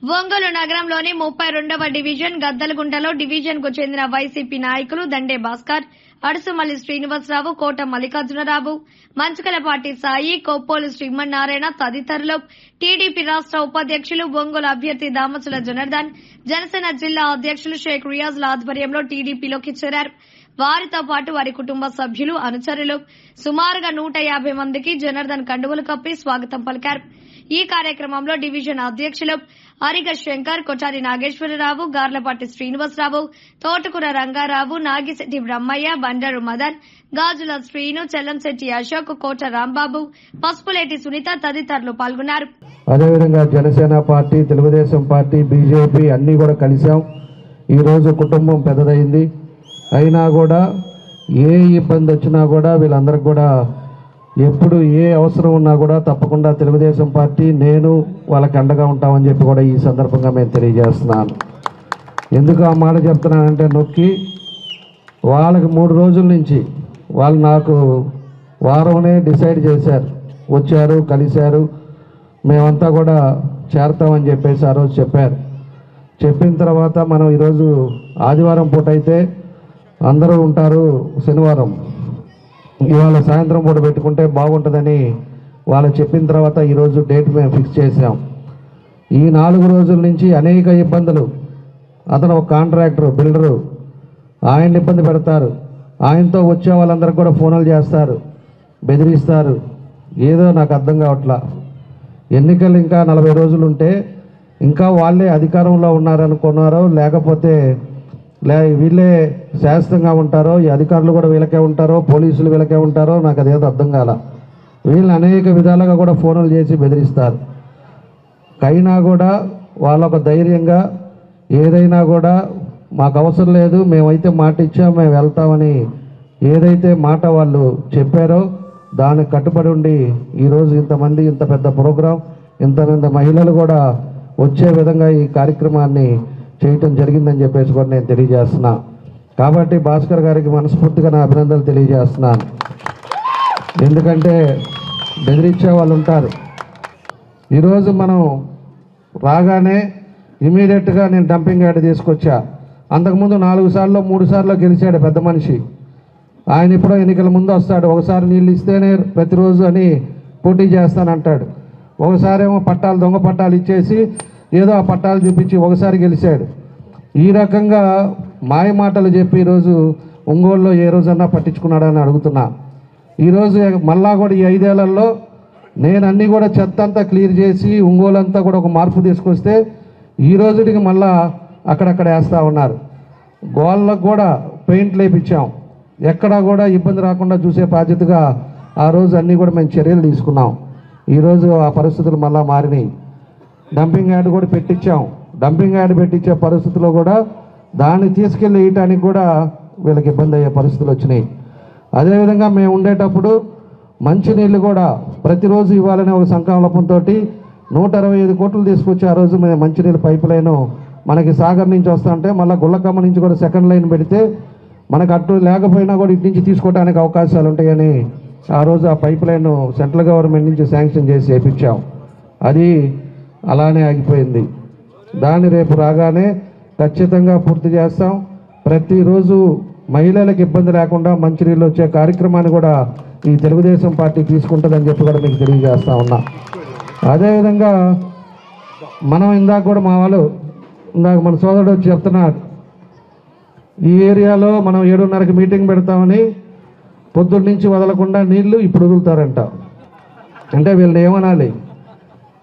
ఒంగోలు నగరంలోని 32వ division గద్దలగుంటలో division కు చెందిన వైసీపీ నాయకులు దండే భాస్కర్, అడుసుమల్లి శ్రీనివాసరావు, కోట మల్లికార్జునరావు, మంచుకలపాటి సాయి, కొప్పోలు శ్రీమన్నారాయణ తదితరులు టీడీపీ రాష్ట్ర ఉపాధ్యక్షులు ఒంగోలు అభ్యర్థి దామచుల జనార్దన్, జనసేన జిల్లా అధ్యక్షులు షేక్ రియాజ్ల ఆధ్వర్యంలో టీడీపీలోకి చేరారు. వారితో పాటు వారి కుటుంబ సభ్యులు, అనుచరులు సుమారుగా 150 మందికి జనార్దన్ కండువలు కప్పి స్వాగతం పలికారు. ఈ కార్యక్రమంలో డివిజన్ అధ్యక్షులు అరిగ శంకర్, కొటారి నాగేశ్వరరావు, గార్లపాటి శ్రీనివాసరావు, తోటకూర రంగారావు, నాగిశెట్టి బ్రహ్మయ్య, బండారు మదన్, గాజుల శ్రీను, చెల్లంశెట్టి అశోక్, కోట రాంబాబు, పసుపులేటి సునీత తదితరులు పాల్గొన్నారు. అదేవిధంగా Janasena party, Telugu Desam party, BJP అన్ని కూడా కలిసాం. ఈరోజు కుటుంబం పెద్దదైంది. అయినా కూడా ఏ ఇబ్బంది వచ్చినా కూడా వీళ్ళందరికీ కూడా ఎప్పుడు ఏ అవసరం ఉన్నా కూడా తప్పకుండా తెలుగుదేశం పార్టీ నేను వాళ్ళకి అండగా ఉంటామని చెప్పి కూడా ఈ సందర్భంగా నేను తెలియజేస్తున్నాను. ఎందుకు ఆ మాట చెప్తున్నానంటే నొక్కి వాళ్ళకి 3 రోజుల నుంచి వాళ్ళు నాకు వారంనే డిసైడ్ చేశారు, వచ్చారు, కలిశారు, మేమంతా కూడా చేరతామని చెప్పేసి ఆ రోజు చెప్పారు. చెప్పిన తర్వాత మనం ఈరోజు ఆదివారం పూట అయితే అందరూ ఉంటారు, శనివారం ఇవాళ సాయంత్రం పూట పెట్టుకుంటే బాగుంటుందని వాళ్ళు చెప్పిన తర్వాత ఈరోజు డేట్ మేము ఫిక్స్ చేసాం. ఈ 4 రోజుల నుంచి అనేక ఇబ్బందులు, అతను ఒక కాంట్రాక్టర్, బిల్డరు, ఆయన్ని ఇబ్బంది పెడతారు, ఆయనతో వచ్చే వాళ్ళందరికీ కూడా ఫోన్లు చేస్తారు, బెదిరిస్తారు. ఏదో నాకు అర్థం కావట్లా. ఎన్నికలు ఇంకా 40 రోజులు ఉంటే ఇంకా వాళ్ళే అధికారంలో ఉన్నారనుకున్నారో లేకపోతే వీళ్ళే శాశ్వతంగా ఉంటారో, ఈ అధికారులు కూడా వీళ్ళకే ఉంటారో, పోలీసులు వీళ్ళకే ఉంటారో నాకు అదేదో అర్థం కాల. వీళ్ళు అనేక విధాలుగా కూడా ఫోన్లు చేసి బెదిరిస్తారు. అయినా కూడా వాళ్ళొక ధైర్యంగా ఏదైనా కూడా మాకు అవసరం లేదు, మేమైతే మాట ఇచ్చాం, మేము వెళ్తామని ఏదైతే మాట వాళ్ళు చెప్పారో దానికి కట్టుబడి ఉండి ఈరోజు ఇంతమంది, ఇంత పెద్ద ప్రోగ్రాం, ఇంతమంది మహిళలు కూడా వచ్చే విధంగా ఈ కార్యక్రమాన్ని చేయటం జరిగిందని చెప్పేసి కూడా నేను తెలియజేస్తున్నా. కాబట్టి భాస్కర్ గారికి మనస్ఫూర్తిగా నా అభినందనలు తెలియజేస్తున్నాను. ఎందుకంటే బెదిరించే వాళ్ళు ఉంటారు. ఈరోజు మనం రాగానే ఇమీడియట్గా నేను డంపింగ్ యార్డ్ తీసుకొచ్చా. అంతకుముందు 4 సార్లు 3 సార్లు గెలిచాడు పెద్ద మనిషి. ఆయన ఇప్పుడు ఎన్నికల ముందు వస్తాడు, ఒకసారి నీళ్ళు ఇస్తేనే ప్రతిరోజు అని పోటీ చేస్తానంటాడు. ఒకసారేమో పట్టాలు, దొంగ పట్టాలు ఇచ్చేసి ఏదో ఆ పట్టాలు చూపించి ఒకసారి గెలిచాడు. ఈ రకంగా మాయ మాటలు చెప్పి ఈరోజు ఒంగోలులో ఏ రోజన్నా పట్టించుకున్నాడని అడుగుతున్నా. ఈరోజు మళ్ళా కూడా ఈ 5 ఏళ్లలో నేను అన్నీ కూడా చెత్త అంతా క్లియర్ చేసి ఒంగోలు అంతా కూడా ఒక మార్పు తీసుకొస్తే ఈ రోజుకి మళ్ళా అక్కడక్కడ వేస్తూ ఉన్నారు. గోళ్ళకు కూడా పెయింట్లు వేయించాం. ఎక్కడా కూడా ఇబ్బంది రాకుండా చూసే బాధ్యతగా ఆ రోజు అన్నీ కూడా మేము చర్యలు తీసుకున్నాం. ఈరోజు ఆ పరిస్థితులు మళ్ళా మారినాయి. డంపింగ్ యార్డ్ కూడా పెట్టించాం. డంపింగ్ యార్డ్ పెట్టించే పరిస్థితుల్లో కూడా దాన్ని తీసుకెళ్ళి వేయటానికి కూడా వీళ్ళకి ఇబ్బంది అయ్యే పరిస్థితులు వచ్చినాయి. అదేవిధంగా మేము ఉండేటప్పుడు మంచినీళ్ళు కూడా ప్రతిరోజు ఇవ్వాలనే ఒక సంకల్పంతో 125 కోట్లు తీసుకొచ్చి ఆ రోజు మేము మంచినీళ్ళు పైప్ లైన్ మనకి సాగర్ నుంచి వస్తుంటే మళ్ళీ గుళ్ళకమ్మ నుంచి కూడా సెకండ్ లైన్ పెడితే మనకు అటు లేకపోయినా కూడా ఇటు నుంచి తీసుకోవడానికి అవకాశాలు ఉంటాయని ఆ రోజు ఆ పైప్ లైన్ సెంట్రల్ గవర్నమెంట్ నుంచి శాంక్షన్ చేసి వేయించాం. అది అలానే ఆగిపోయింది. దాన్ని రేపు రాగానే ఖచ్చితంగా పూర్తి చేస్తాం. ప్రతిరోజు మహిళలకు ఇబ్బంది లేకుండా మంచినీళ్ళు వచ్చే కార్యక్రమాన్ని కూడా ఈ తెలుగుదేశం పార్టీ తీసుకుంటుందని చెప్పి కూడా మీకు తెలియజేస్తా ఉన్నా. అదేవిధంగా మనం ఇందాక కూడా మన సోదరుడు వచ్చి చెప్తున్నాడు, ఈ ఏరియాలో మనం 7:30కి మీటింగ్ పెడతామని పొద్దున్న నుంచి వదలకుండా నీళ్లు ఇప్పుడు వదులుతారంట. అంటే వీళ్ళని ఏమనాలి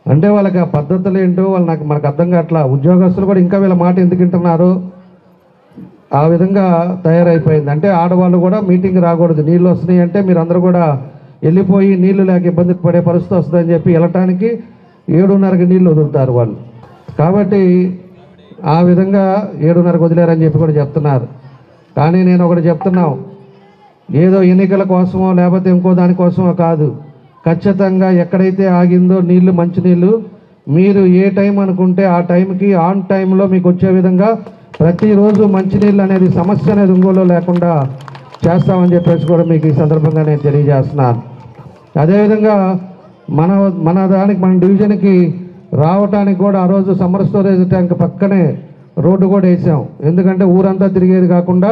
అంటే వాళ్ళకి ఆ పద్ధతులు ఏంటో మనకు అర్థం కావట్లా. ఉద్యోగస్తులు కూడా ఇంకా వీళ్ళ మాట ఎందుకు వింటున్నారు, ఆ విధంగా తయారైపోయింది. అంటే ఆడవాళ్ళు కూడా మీటింగ్ రాకూడదు, నీళ్ళు వస్తున్నాయి అంటే మీరు అందరూ కూడా వెళ్ళిపోయి నీళ్లు లేక ఇబ్బంది పడే పరిస్థితి వస్తుందని చెప్పి వెళ్ళటానికి 7:30కి నీళ్లు వదులుతారు వాళ్ళు. కాబట్టి ఆ విధంగా 7:30కి వదిలేరని చెప్పి కూడా చెప్తున్నారు. కానీ నేను ఒకటి చెప్తున్నాం, ఏదో ఎన్నికల కోసమో లేకపోతే ఇంకో దానికోసమో కాదు. ఖచ్చితంగా ఎక్కడైతే ఆగిందో నీళ్లు, మంచినీళ్ళు మీరు ఏ టైం అనుకుంటే ఆ టైంకి ఆన్ టైంలో మీకు వచ్చే విధంగా ప్రతిరోజు మంచినీళ్ళు అనేది సమస్య అనేది ఒంగోలులో లేకుండా చేస్తామని చెప్పేసి కూడా మీకు ఈ సందర్భంగా నేను తెలియజేస్తున్నాను. అదేవిధంగా మన డివిజన్కి రావటానికి కూడా ఆ రోజు సమ్మర్ స్టోరేజ్ ట్యాంక్ పక్కనే రోడ్డు కూడా వేసాం. ఎందుకంటే ఊరంతా తిరిగేది కాకుండా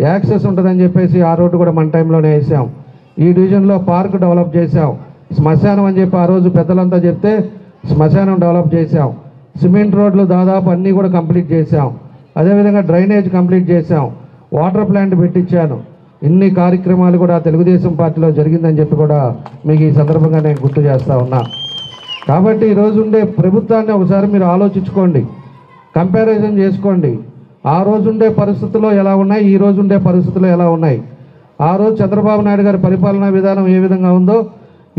యాక్సెస్ ఉంటుందని చెప్పేసి ఆ రోడ్డు కూడా మన టైంలోనే వేసాం. ఈ డివిజన్లో పార్క్ డెవలప్ చేసాం. శ్మశానం అని చెప్పి ఆ రోజు పెద్దలంతా చెప్తే శ్మశానం డెవలప్ చేసాం. సిమెంట్ రోడ్లు దాదాపు అన్నీ కూడా కంప్లీట్ చేసాం. అదేవిధంగా డ్రైనేజ్ కంప్లీట్ చేసాం. వాటర్ ప్లాంట్ పెట్టించాను. ఇన్ని కార్యక్రమాలు కూడా తెలుగుదేశం పార్టీలో జరిగిందని చెప్పి కూడా మీకు ఈ సందర్భంగా నేను గుర్తు చేస్తూ ఉన్నా. కాబట్టి ఈరోజు ఉండే ప్రభుత్వాన్ని ఒకసారి మీరు ఆలోచించుకోండి, కంపారిజన్ చేసుకోండి. ఆ రోజు ఉండే పరిస్థితుల్లో ఎలా ఉన్నాయి, ఈ రోజు ఉండే పరిస్థితులు ఎలా ఉన్నాయి. ఆ రోజు చంద్రబాబు నాయుడు గారి పరిపాలనా విధానం ఏ విధంగా ఉందో,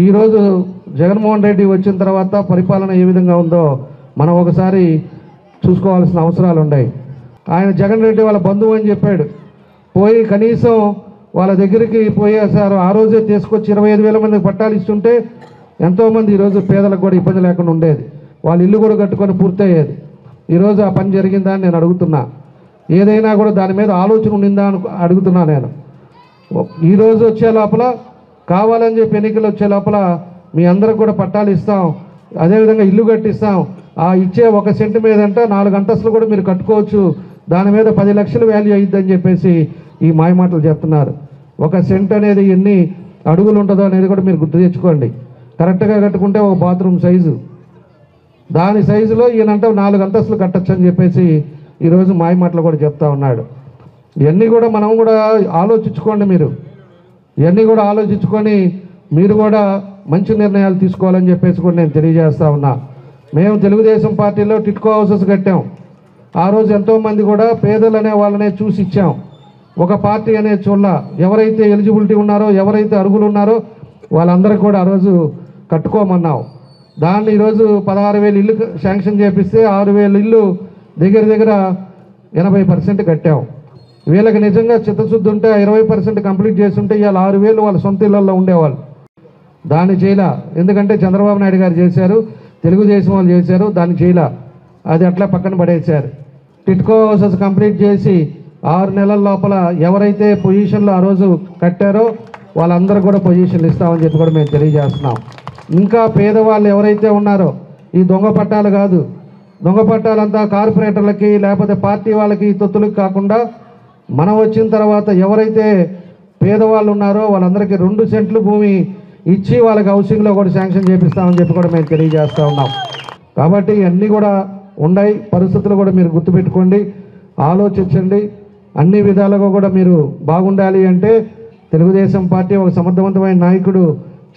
ఈరోజు జగన్మోహన్ రెడ్డి వచ్చిన తర్వాత పరిపాలన ఏ విధంగా ఉందో మనం ఒకసారి చూసుకోవాల్సిన అవసరాలు ఉన్నాయి. ఆయన జగన్ రెడ్డి వాళ్ళ బంధువు అని చెప్పాడు. పోయి కనీసం వాళ్ళ దగ్గరికి పోయేసారు. ఆ రోజే తీసుకొచ్చి 25,000 మందికి పట్టాలు ఇస్తుంటే ఎంతోమంది ఈరోజు పేదలకు కూడా ఇబ్బంది లేకుండా ఉండేది. వాళ్ళ ఇల్లు కూడా కట్టుకొని పూర్తయ్యేది. ఈరోజు ఆ పని జరిగిందా అని నేను అడుగుతున్నా. ఏదైనా కూడా దాని మీద ఆలోచన ఉండిందా అని అడుగుతున్నా నేను. ఈరోజు వచ్చే లోపల కావాలని చెప్పి ఎన్నికలు వచ్చే లోపల మీ అందరికి కూడా పట్టాలు ఇస్తాం, అదేవిధంగా ఇల్లు కట్టిస్తాం. ఆ ఇచ్చే 1 సెంటు మీదంటే 4 అంతస్తులు కూడా మీరు కట్టుకోవచ్చు, దాని మీద 10 లక్షలు వాల్యూ అయ్యిద్దని చెప్పేసి ఈ మాయమాటలు చెప్తున్నారు. 1 సెంట్ అనేది ఎన్ని అడుగులు ఉంటుందో అనేది కూడా మీరు గుర్తు తెచ్చుకోండి. కరెక్ట్గా కట్టుకుంటే ఒక బాత్రూమ్ సైజు, దాని సైజులో ఈయనంటే 4 అంతస్తులు కట్టచ్చు అని చెప్పేసి ఈరోజు మాయమాటలు కూడా చెప్తా ఉన్నాడు. ఇవన్నీ కూడా మనం కూడా ఆలోచించుకోండి. మీరు ఇవన్నీ కూడా ఆలోచించుకొని మీరు కూడా మంచి నిర్ణయాలు తీసుకోవాలని చెప్పేసి కూడా నేను తెలియజేస్తా ఉన్నా. మేము తెలుగుదేశం పార్టీలో టిట్కో హౌసెస్ కట్టాం. ఆ రోజు ఎంతోమంది కూడా పేదలు అనే వాళ్ళనే చూసి ఇచ్చాం. ఒక పార్టీ అనే చూడ ఎవరైతే ఎలిజిబిలిటీ ఉన్నారో, ఎవరైతే అర్హులు ఉన్నారో వాళ్ళందరికీ కూడా ఆ రోజు కట్టుకోమన్నాం. దాన్ని ఈరోజు 16,000 ఇల్లు శాంక్షన్ చేపిస్తే 6,000 ఇల్లు దగ్గర 80% కట్టాం. వీళ్ళకి నిజంగా చిత్తశుద్ధి ఉంటే 20% కంప్లీట్ చేస్తుంటే ఇవాళ 6,000 వాళ్ళ సొంత ఇళ్లలో ఉండేవాళ్ళు. దాన్ని చేయలే. ఎందుకంటే చంద్రబాబు నాయుడు గారు చేశారు, తెలుగుదేశం వాళ్ళు చేశారు, దాన్ని చేయలే. అది అట్లా పక్కన పడేశారు. టిట్కో హౌసెస్ కంప్లీట్ చేసి 6 నెలల లోపల ఎవరైతే పొజిషన్లో ఆ రోజు కట్టారో వాళ్ళందరూ కూడా పొజిషన్లు ఇస్తామని చెప్పి కూడా మేము తెలియజేస్తున్నాం. ఇంకా పేదవాళ్ళు ఎవరైతే ఉన్నారో, ఈ దొంగ పట్టాలు కాదు, దొంగ పట్టాలంతా కార్పొరేటర్లకి లేకపోతే పార్టీ వాళ్ళకి తొత్తులకి కాకుండా మనం వచ్చిన తర్వాత ఎవరైతే పేదవాళ్ళు ఉన్నారో వాళ్ళందరికీ 2 సెంట్లు భూమి ఇచ్చి వాళ్ళకి హౌసింగ్లో కూడా శాంక్షన్ చేపిస్తామని చెప్పి కూడా మేము తెలియజేస్తూ ఉన్నాం. కాబట్టి అన్నీ కూడా ఉన్నాయి పరిస్థితులు కూడా మీరు గుర్తుపెట్టుకోండి, ఆలోచించండి. అన్ని విధాలుగా కూడా మీరు బాగుండాలి అంటే తెలుగుదేశం పార్టీ ఒక సమర్థవంతమైన నాయకుడు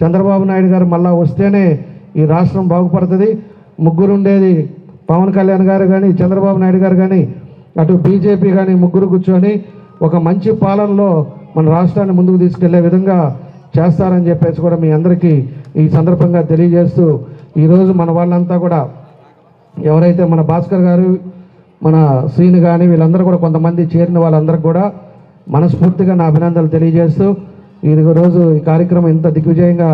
చంద్రబాబు నాయుడు గారు మళ్ళా వస్తేనే ఈ రాష్ట్రం బాగుపడుతుంది. ముగ్గురు ఉండేది పవన్ కళ్యాణ్ గారు కానీ, చంద్రబాబు నాయుడు గారు కానీ, అటు బీజేపీ కానీ ముగ్గురు కూర్చొని ఒక మంచి పాలనలో మన రాష్ట్రాన్ని ముందుకు తీసుకెళ్లే విధంగా చేస్తారని చెప్పేసి కూడా మీ అందరికీ ఈ సందర్భంగా తెలియజేస్తూ, ఈరోజు మన వాళ్ళంతా కూడా ఎవరైతే మన భాస్కర్ గారు, మన శ్రీని కానీ వీళ్ళందరూ కూడా కొంతమంది చేరిన వాళ్ళందరికీ కూడా మనస్ఫూర్తిగా నా అభినందనలు తెలియజేస్తూ, ఈరోజు ఈ కార్యక్రమం ఇంత దిగ్విజయంగా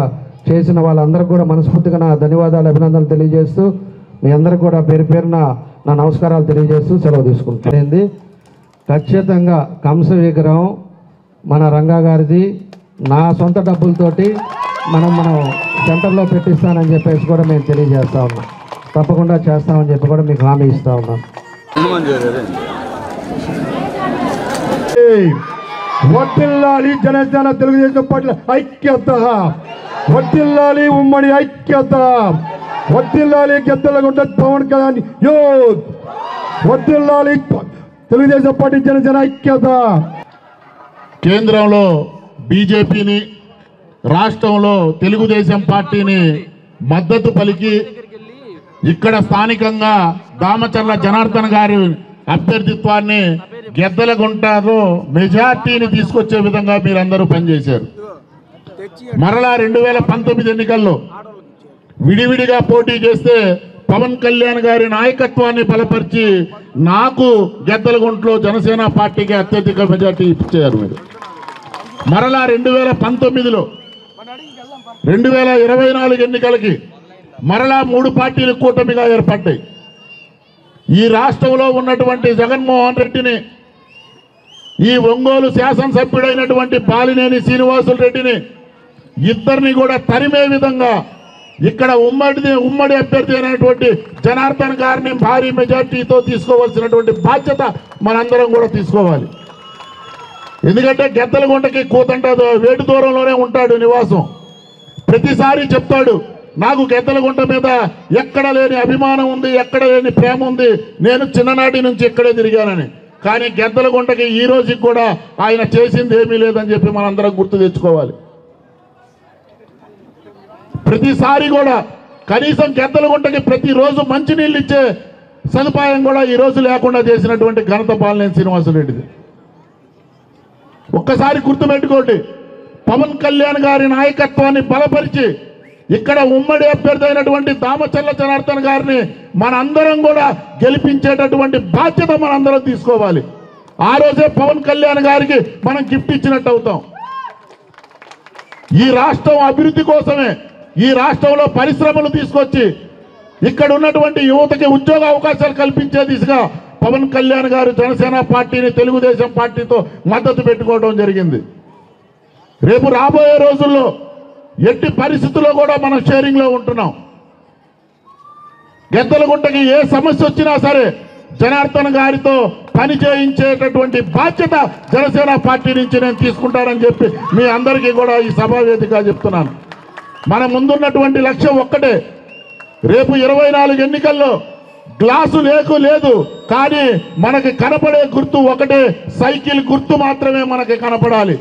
చేసిన వాళ్ళందరికీ కూడా మనస్ఫూర్తిగా నా ధన్యవాదాలు, అభినందనలు తెలియజేస్తూ మీ అందరికీ కూడా పేరు పేరున నా నమస్కారాలు తెలియజేస్తూ సెలవు తీసుకుంటుంది. ఖచ్చితంగా కంస విగ్రహం మన రంగా గారిది నా సొంత డబ్బులతోటి మనం సెంటర్లో పెట్టిస్తానని చెప్పేసి కూడా మేము తెలియజేస్తా ఉన్నాం. తప్పకుండా చేస్తామని చెప్పి కూడా మీకు హామీ ఇస్తా ఉన్నాం. వర్ధిల్లాలి జనసేన తెలుగుదేశం పార్టీ ఐక్యత, వర్ధిల్లాలి ఉమ్మడి ఐక్యత, వర్ధిల్లాలి గెద్దలగుంట పవన్ కళ్యాణ్ యూత్, వర్ధిల్లాలి తెలుగుదేశం పార్టీ జనసేన ఐక్యత. కేంద్రంలో బీజేపీని, రాష్ట్రంలో తెలుగుదేశం పార్టీని మద్దతు పలికి ఇక్కడ స్థానికంగా దామచర్ల జనార్దన్ గారి అభ్యర్థిత్వాన్ని గెద్దలగుంటలో మెజార్టీని తీసుకొచ్చే విధంగా మీరందరూ పనిచేశారు. మరలా 2019 ఎన్నికల్లో విడివిడిగా పోటీ చేస్తే పవన్ కళ్యాణ్ గారి నాయకత్వాన్ని బలపరిచి నాకు గెద్దలగుంటలో జనసేన పార్టీకి అత్యధిక మెజార్టీ ఇచ్చారు మీరు. మరలా 2019లో 2024 ఎన్నికలకి మరలా 3 పార్టీలు కూటమిగా ఏర్పడ్డాయి. ఈ రాష్ట్రంలో ఉన్నటువంటి జగన్మోహన్ రెడ్డిని, ఈ ఒంగోలు శాసనసభ్యుడైనటువంటి బాలినేని శ్రీనివాసులు రెడ్డిని ఇద్దరిని కూడా తరిమే విధంగా ఇక్కడ ఉమ్మడి అభ్యర్థి అయినటువంటి జనార్దన్ గారిని భారీ మెజార్టీతో తీసుకోవాల్సినటువంటి బాధ్యత మనందరం కూడా తీసుకోవాలి. ఎందుకంటే గెద్దలగుంటకి కూతంట వేటు దూరంలోనే ఉంటాడు నివాసం. ప్రతిసారి చెప్తాడు, నాకు గెద్దలగుంట మీద ఎక్కడ లేని అభిమానం ఉంది, ఎక్కడ లేని ప్రేమ ఉంది, నేను చిన్ననాటి నుంచి ఇక్కడే తిరిగానని. కానీ గెద్దలగుంటకి ఈ రోజుకి కూడా ఆయన చేసింది ఏమీ లేదని చెప్పి మనందరం గుర్తు తెచ్చుకోవాలి. ప్రతిసారి కూడా కనీసం గెద్దలగుంటకి ప్రతిరోజు మంచినీళ్ళు ఇచ్చే సదుపాయం కూడా ఈరోజు లేకుండా చేసినటువంటి ఘనత బాలినేని శ్రీనివాసరెడ్డిది. ఒక్కసారి గుర్తుపెట్టుకోండి, పవన్ కళ్యాణ్ గారి నాయకత్వాన్ని బలపరిచి ఇక్కడ ఉమ్మడి అభ్యర్థి అయినటువంటి దామచర్ల జనార్దన్ గారిని మనందరం కూడా గెలిపించేటటువంటి బాధ్యత మనందరం తీసుకోవాలి. ఆ రోజే పవన్ కళ్యాణ్ గారికి మనం గిఫ్ట్ ఇచ్చినట్టు అవుతాం. ఈ రాష్ట్రం అభివృద్ధి కోసమే, ఈ రాష్ట్రంలో పరిశ్రమలు తీసుకొచ్చి ఇక్కడ ఉన్నటువంటి యువతకి ఉద్యోగ అవకాశాలు కల్పించే దిశగా పవన్ కళ్యాణ్ గారు జనసేన పార్టీని తెలుగుదేశం పార్టీతో మద్దతు పెట్టుకోవడం జరిగింది. రేపు రాబోయే రోజుల్లో ఎట్టి పరిస్థితుల్లో కూడా మనం షేరింగ్లో ఉంటున్నాం. గెద్దలగుంటకి ఏ సమస్య వచ్చినా సరే జనార్దన్ గారితో పని చేయించేటటువంటి బాధ్యత జనసేన పార్టీ నుంచి నేను తీసుకుంటానని చెప్పి మీ అందరికీ కూడా ఈ సభావేదికగా చెప్తున్నాను. మన ముందున్నటువంటి లక్ష్యం ఒక్కటే, రేపు 24 ఎన్నికల్లో గ్లాసు లేదు, కానీ మనకి కనపడే గుర్తు ఒకటే, సైకిల్ గుర్తు మాత్రమే మనకి కనపడాలి.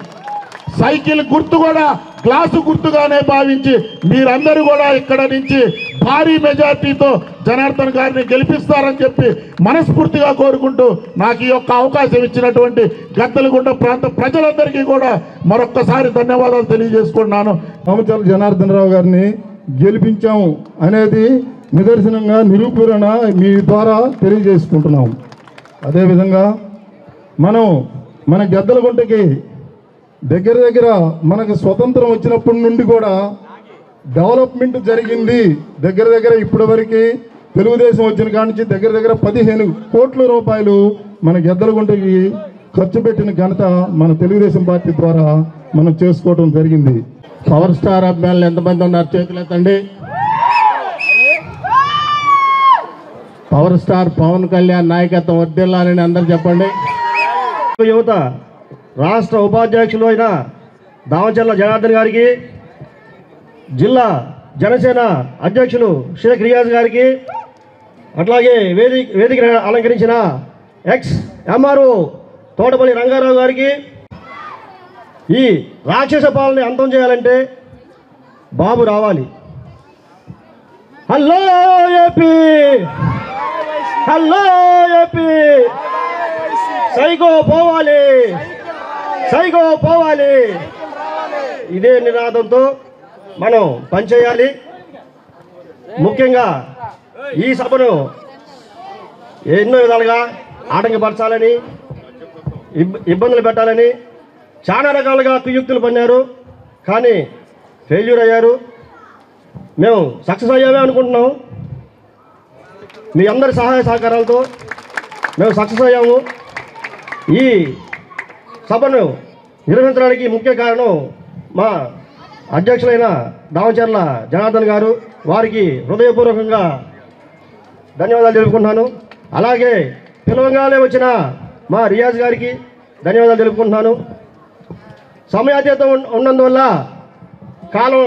సైకిల్ గుర్తు కూడా గ్లాసు గుర్తుగానే భావించి మీరందరూ కూడా ఇక్కడ నుంచి భారీ మెజార్టీతో జనార్దన్ గారిని గెలిపిస్తారని చెప్పి మనస్ఫూర్తిగా కోరుకుంటూ నాకు ఈ యొక్క అవకాశం ఇచ్చినటువంటి గద్దలగుంట ప్రాంత ప్రజలందరికీ కూడా మరొక్కసారి ధన్యవాదాలు తెలియజేసుకుంటున్నాను. దామచర్ల జనార్దన్ రావు గారిని గెలిపించాము అనేది నిదర్శనంగా నిరూపణ మీ ద్వారా తెలియజేసుకుంటున్నాం. అదేవిధంగా మన గెద్దలగుంటకి దగ్గర మనకు స్వతంత్రం వచ్చినప్పటి నుండి కూడా డెవలప్మెంట్ జరిగింది. దగ్గర ఇప్పటి వరకు తెలుగుదేశం వచ్చిన కాడి నుంచి దగ్గర 15 కోట్ల రూపాయలు మన గెద్దలగుంటకి ఖర్చు పెట్టిన ఘనత మన తెలుగుదేశం పార్టీ ద్వారా మనం చేసుకోవడం జరిగింది. పవర్ స్టార్ అభిమానులు ఎంతమంది ఉన్నారు చేతులు ఎత్తండి. పవర్ స్టార్ పవన్ కళ్యాణ్ నాయకత్వం వర్ధిల్లాలని అందరూ చెప్పండి. యువత రాష్ట్ర ఉపాధ్యక్షులు అయిన దామచర్ల జనార్దన్ గారికి, జిల్లా జనసేన అధ్యక్షులు షేక్ రియాజ్ గారికి, అట్లాగే వేదిక అలంకరించిన ఎక్స్ ఎంఆర్ఓ తోటపల్లి రంగారావు గారికి, ఈ రాక్షస పాలనని అంతం చేయాలంటే బాబు రావాలి. Hello AP, hello AP, psycho పోవాలి, సైకో పోవాలి, ఇదే నినాదంతో మనం పనిచేయాలి. ముఖ్యంగా ఈ సభను ఎన్నో విధాలుగా ఆటంకపరచాలని, ఇబ్బందులు పెట్టాలని చాలా రకాలుగా కుయుక్తులు పన్నారు, కానీ ఫెయిల్యూర్ అయ్యారు. మేము సక్సెస్ అయ్యామే అనుకుంటున్నాం. మీ అందరి సహాయ సహకారాలతో మేము సక్సెస్ అయ్యాము. ఈ సభను నిర్వహించడానికి ముఖ్య కారణం మా అధ్యక్షులైన దామచర్ల జనార్దన్ గారు. వారికి హృదయపూర్వకంగా ధన్యవాదాలు తెలుపుకుంటున్నాను. అలాగే పిలవంగానే వచ్చిన మా రియాజ్ గారికి ధన్యవాదాలు తెలుపుకుంటున్నాను. సమయాతీతం ఉన్నందువల్ల, కాలం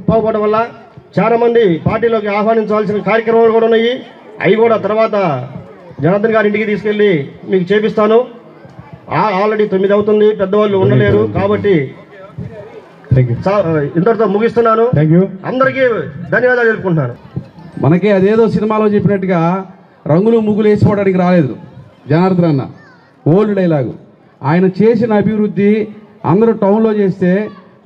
పోకపోవడం వల్ల చాలామంది పార్టీలోకి ఆహ్వానించవలసిన కార్యక్రమాలు కూడా ఉన్నాయి. అవి కూడా తర్వాత జనార్దన్ గారి ఇంటికి తీసుకెళ్ళి మీకు చేపిస్తాను. ఆల్రెడీ 9 అవుతుంది, పెద్దవాళ్ళు ఉండలేరు కాబట్టి ఇంతటితో ముగిస్తున్నాను. అందరికీ ధన్యవాదాలు తెలుపుకుంటున్నాను. మనకి అదేదో సినిమాలో చెప్పినట్టుగా రంగులు ముగ్గులు వేసుకోవడానికి రాలేదు జనార్దన్ అన్న. Old dialogue. ఆయన చేసిన అభివృద్ధి అందరూ టౌన్లో చేస్తే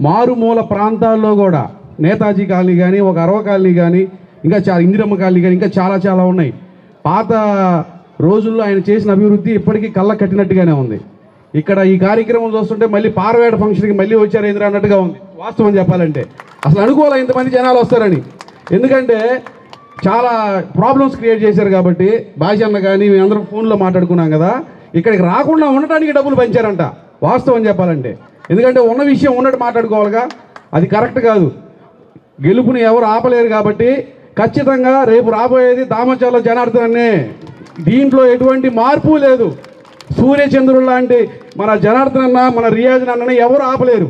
మారుమూల ప్రాంతాల్లో కూడా నేతాజీ కాలనీ కానీ, ఒక అరవ కాలనీ కానీ, ఇంకా చాలా ఇందిరమ్మ కాలనీ కానీ, ఇంకా చాలా ఉన్నాయి. పాత రోజుల్లో ఆయన చేసిన అభివృద్ధి ఇప్పటికీ కళ్ళ కట్టినట్టుగానే ఉంది. ఇక్కడ ఈ కార్యక్రమం చూస్తుంటే మళ్ళీ పార్వేడ ఫంక్షన్కి మళ్ళీ వచ్చారు ఏంద్ర అన్నట్టుగా ఉంది. వాస్తవం చెప్పాలంటే అసలు అనుకోలే ఇంతమంది జనాలు వస్తారని. ఎందుకంటే చాలా ప్రాబ్లమ్స్ క్రియేట్ చేశారు కాబట్టి. భాషన్న కానీ మేమందరం ఫోన్లో మాట్లాడుకున్నాం కదా, ఇక్కడికి రాకుండా ఉండటానికి డబ్బులు పంచారంట. వాస్తవం చెప్పాలంటే ఎందుకంటే ఉన్న విషయం ఉన్నట్టు మాట్లాడుకోవాలిగా, అది కరెక్ట్ కాదు. గెలుపుని ఎవరు ఆపలేరు కాబట్టి ఖచ్చితంగా రేపు రాబోయేది దామచర్ల జనార్దన్. దీంట్లో ఎటువంటి మార్పు లేదు. సూర్యచంద్రుడు లాంటి మన జనార్దన్ అన్న, మన రియాజ్ అన్నని ఎవరు ఆపలేరు.